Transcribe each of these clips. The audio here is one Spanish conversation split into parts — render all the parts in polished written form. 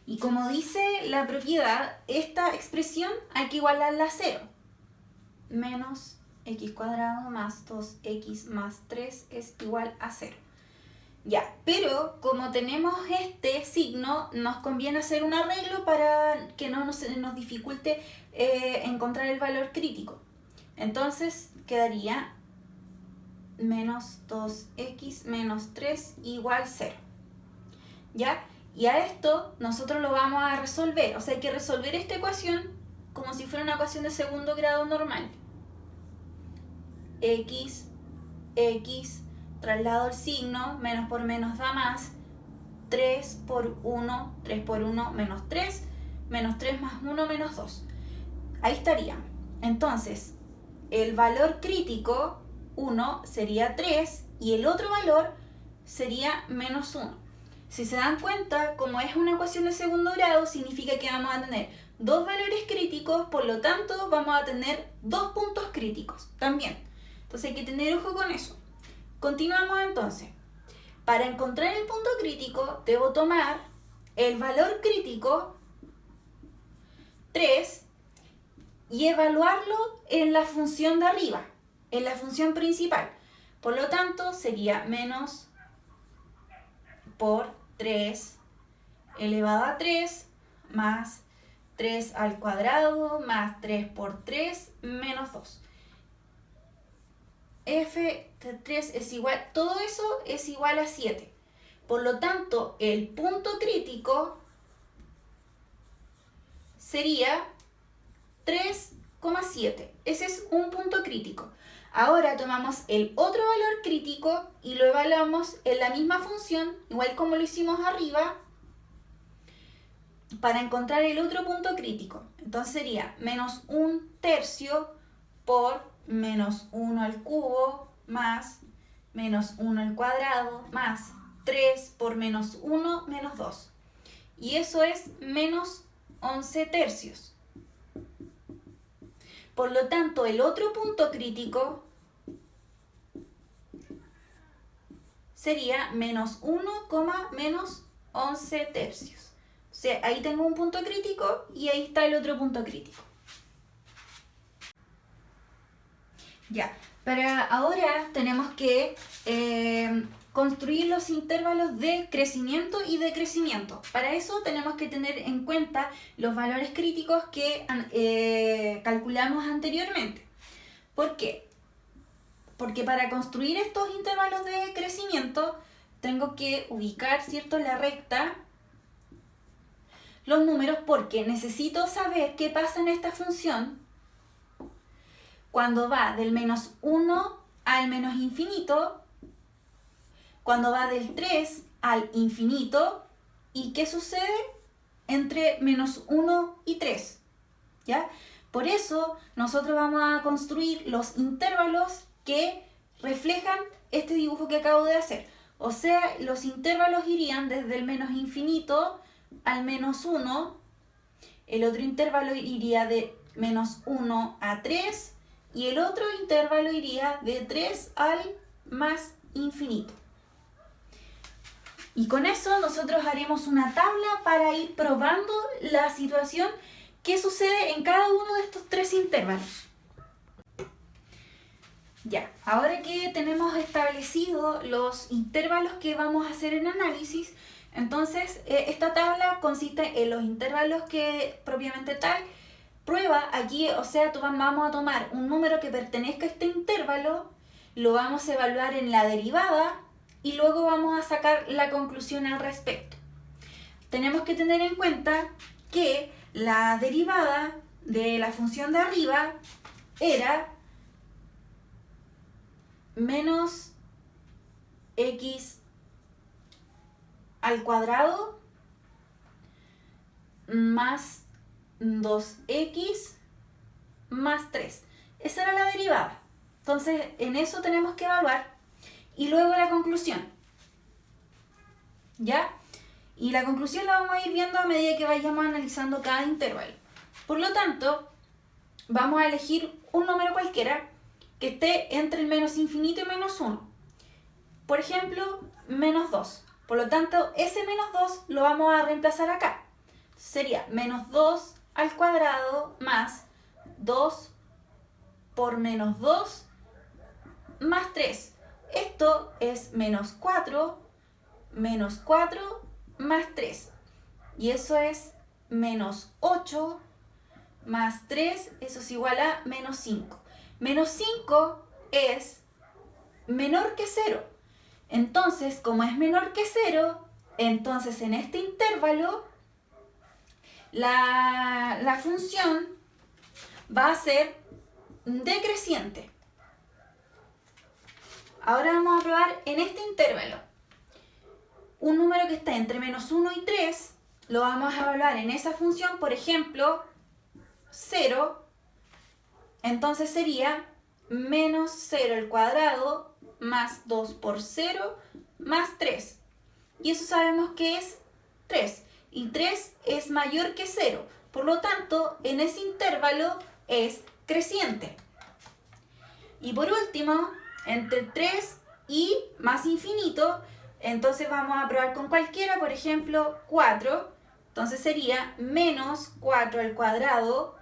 Y como dice la propiedad, esta expresión hay que igualarla a 0. Menos x cuadrado más 2x más 3 es igual a 0. Ya, pero como tenemos este signo, nos conviene hacer un arreglo para que no nos dificulte encontrar el valor crítico. Entonces quedaría menos 2x menos 3 igual 0. ¿Ya? Y a esto nosotros lo vamos a resolver. O sea, hay que resolver esta ecuación como si fuera una ecuación de segundo grado normal. X, traslado el signo, menos por menos da más, 3 por 1 menos 3 más 1 menos 2. Ahí estaría. Entonces, el valor crítico, 1, sería 3 y el otro valor sería menos 1. Si se dan cuenta, como es una ecuación de segundo grado, significa que vamos a tener dos valores críticos, por lo tanto vamos a tener dos puntos críticos también. Entonces hay que tener ojo con eso. Continuamos entonces. Para encontrar el punto crítico, debo tomar el valor crítico, 3, y evaluarlo en la función de arriba, en la función principal. Por lo tanto, sería menos por 3 elevado a 3 más 3 al cuadrado más 3 por 3 menos 2. F de 3 es igual, todo eso es igual a 7. Por lo tanto, el punto crítico sería 3,7. Ese es un punto crítico. Ahora tomamos el otro valor crítico y lo evaluamos en la misma función, igual como lo hicimos arriba, para encontrar el otro punto crítico. Entonces sería menos 1/3 por menos 1 al cubo más menos 1 al cuadrado más 3 por menos 1 menos 2. Y eso es menos 11/3. Por lo tanto, el otro punto crítico sería menos 1, menos 11/3. O sea, ahí tengo un punto crítico y ahí está el otro punto crítico. Ya, para ahora tenemos que construir los intervalos de crecimiento y decrecimiento. Para eso tenemos que tener en cuenta los valores críticos que calculamos anteriormente. ¿Por qué? Porque para construir estos intervalos de crecimiento tengo que ubicar, ¿cierto?, la recta, los números, porque necesito saber qué pasa en esta función cuando va del menos 1 al menos infinito, cuando va del 3 al infinito, y qué sucede entre menos 1 y 3, ¿ya? Por eso nosotros vamos a construir los intervalos que reflejan este dibujo que acabo de hacer. O sea, los intervalos irían desde el menos infinito al menos 1, el otro intervalo iría de menos 1 a 3, y el otro intervalo iría de 3 al más infinito. Y con eso nosotros haremos una tabla para ir probando la situación que sucede en cada uno de estos tres intervalos. Ya, ahora que tenemos establecidos los intervalos que vamos a hacer en análisis, entonces esta tabla consiste en los intervalos que propiamente tal prueba aquí, o sea, vamos a tomar un número que pertenezca a este intervalo, lo vamos a evaluar en la derivada y luego vamos a sacar la conclusión al respecto. Tenemos que tener en cuenta que la derivada de la función de arriba era menos x al cuadrado más 2x más 3. Esa era la derivada. Entonces, en eso tenemos que evaluar. Y luego la conclusión. ¿Ya? Y la conclusión la vamos a ir viendo a medida que vayamos analizando cada intervalo. Por lo tanto, vamos a elegir un número cualquiera que esté entre el menos infinito y menos 1. Por ejemplo, menos 2. Por lo tanto, ese menos 2 lo vamos a reemplazar acá. sería menos 2 al cuadrado más 2 por menos 2 más 3. Esto es menos 4 más 3. Y eso es menos 8 más 3, eso es igual a menos 5. Menos 5 es menor que 0. Entonces, como es menor que 0, entonces en este intervalo la función va a ser decreciente. Ahora vamos a probar en este intervalo. Un número que está entre menos 1 y 3, lo vamos a evaluar en esa función, por ejemplo, 0. Entonces sería menos 0 al cuadrado más 2 por 0 más 3. Y eso sabemos que es 3. Y 3 es mayor que 0. Por lo tanto, en ese intervalo es creciente. Y por último, entre 3 y más infinito, entonces vamos a probar con cualquiera, por ejemplo, 4. Entonces sería menos 4 al cuadrado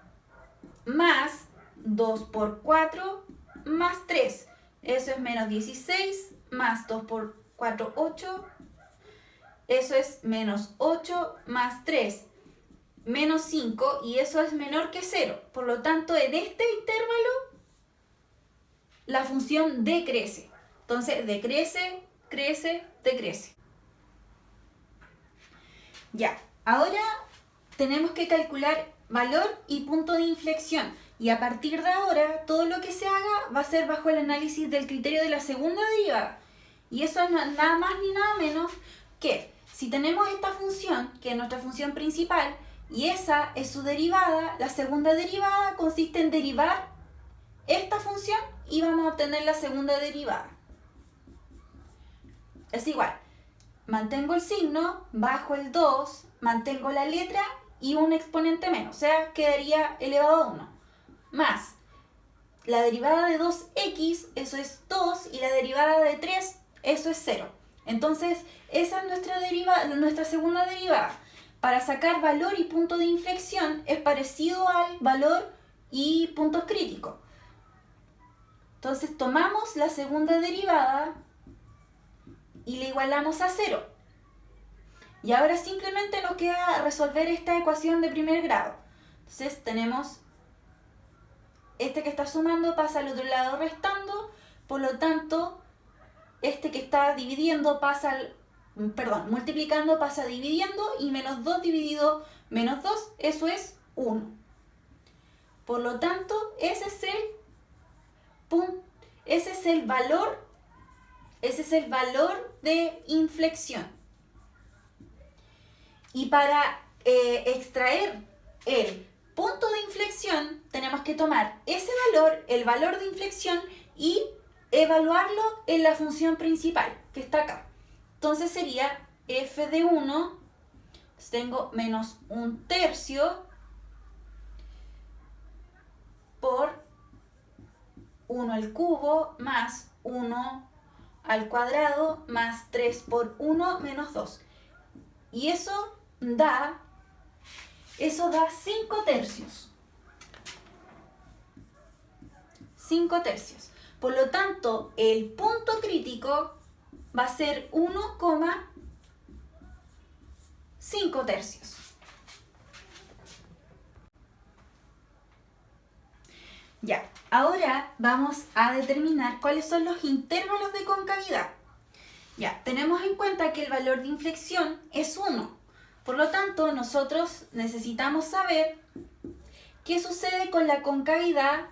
más 2 por 4 más 3. Eso es menos 16 más 2 por 4, 8. Eso es menos 8 más 3, menos 5, y eso es menor que 0. Por lo tanto, en este intervalo, la función decrece. Entonces, decrece, crece, decrece. Ya, ahora tenemos que calcular valor y punto de inflexión. Y a partir de ahora, todo lo que se haga va a ser bajo el análisis del criterio de la segunda derivada. Y eso es nada más ni nada menos que, si tenemos esta función, que es nuestra función principal, y esa es su derivada, la segunda derivada consiste en derivar esta función y vamos a obtener la segunda derivada. Es igual, mantengo el signo, bajo el 2, mantengo la letra y un exponente menos, o sea, quedaría elevado a 1, más la derivada de 2x, eso es 2, y la derivada de 3, eso es 0. Entonces, esa es nuestra segunda derivada. Para sacar valor y punto de inflexión es parecido al valor y puntos críticos. Entonces, tomamos la segunda derivada y la igualamos a 0. Y ahora simplemente nos queda resolver esta ecuación de primer grado. Entonces, tenemos este que está sumando pasa al otro lado restando, por lo tanto, este que está dividiendo pasa multiplicando pasa dividiendo, y menos 2 dividido menos 2, eso es 1. Por lo tanto, ese es el valor de inflexión. Y para extraer el punto de inflexión, tenemos que tomar ese valor, el valor de inflexión, y evaluarlo en la función principal, que está acá. Entonces sería f de 1, tengo menos 1/3 por 1 al cubo más 1 al cuadrado más 3 por 1 menos 2. Y eso da 5/3. 5/3. Por lo tanto, el punto crítico va a ser 1,5/3. Ya, ahora vamos a determinar cuáles son los intervalos de concavidad. Ya, tenemos en cuenta que el valor de inflexión es 1. Por lo tanto, nosotros necesitamos saber qué sucede con la concavidad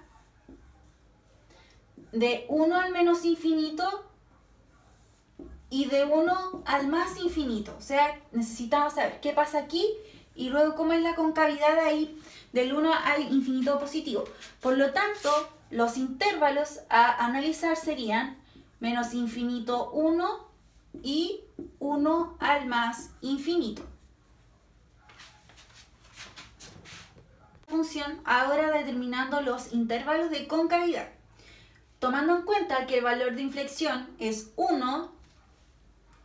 de 1 al menos infinito y de 1 al más infinito. O sea, necesitamos saber qué pasa aquí y luego cómo es la concavidad ahí del 1 al infinito positivo. Por lo tanto, los intervalos a analizar serían menos infinito 1 y 1 al más infinito. Función ahora determinando los intervalos de concavidad. Tomando en cuenta que el valor de inflexión es 1,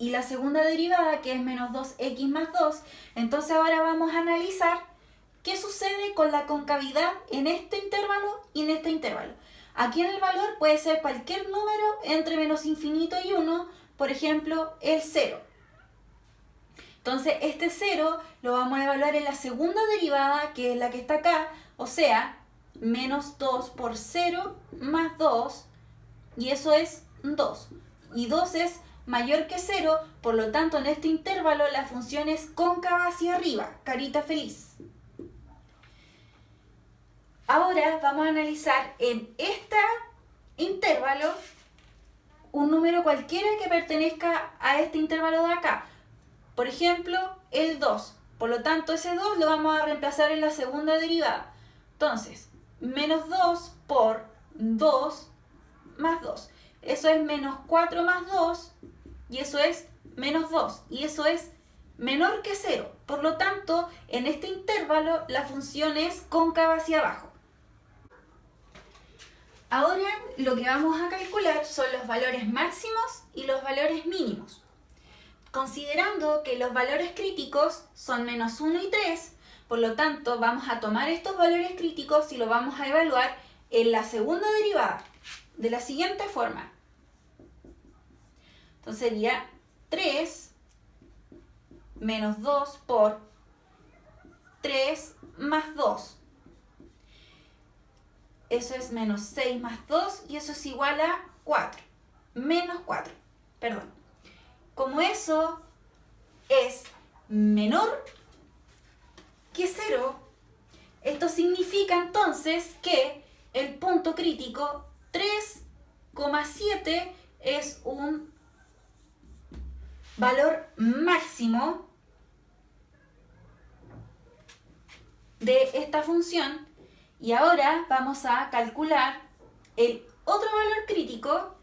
y la segunda derivada, que es menos 2x más 2. Entonces ahora vamos a analizar qué sucede con la concavidad en este intervalo y en este intervalo. Aquí en el valor puede ser cualquier número entre menos infinito y 1, por ejemplo, el 0. Entonces este 0 lo vamos a evaluar en la segunda derivada, que es la que está acá, o sea, menos 2 por 0 más 2, y eso es 2. Y 2 es mayor que 0, por lo tanto en este intervalo la función es cóncava hacia arriba, carita feliz. Ahora vamos a analizar en este intervalo un número cualquiera que pertenezca a este intervalo de acá. Por ejemplo, el 2. Por lo tanto, ese 2 lo vamos a reemplazar en la segunda derivada. Entonces, menos 2 por 2 más 2. Eso es menos 4 más 2 y eso es menos 2. Y eso es menor que 0. Por lo tanto, en este intervalo la función es cóncava hacia abajo. Ahora lo que vamos a calcular son los valores máximos y los valores mínimos. Considerando que los valores críticos son menos 1 y 3, por lo tanto vamos a tomar estos valores críticos y los vamos a evaluar en la segunda derivada, de la siguiente forma. Entonces sería 3 menos 2 por 3 más 2. Eso es menos 6 más 2 y eso es igual a 4. Menos 4, perdón. Como eso es menor que 0, esto significa entonces que el punto crítico 3,7 es un valor máximo de esta función. Y ahora vamos a calcular el otro valor crítico,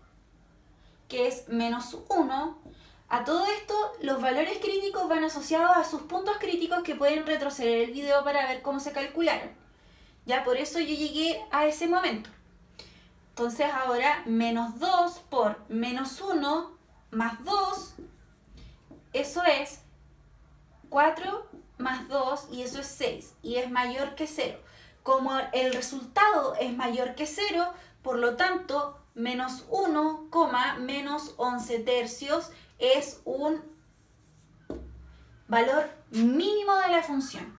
que es menos 1. A todo esto, los valores críticos van asociados a sus puntos críticos, que pueden retroceder el video para ver cómo se calcularon. Ya por eso yo llegué a ese momento. Entonces ahora menos 2 por menos 1 más 2, eso es 4 más 2 y eso es 6 y es mayor que 0. Como el resultado es mayor que 0, por lo tanto, menos 1, menos 11 tercios es un valor mínimo de la función.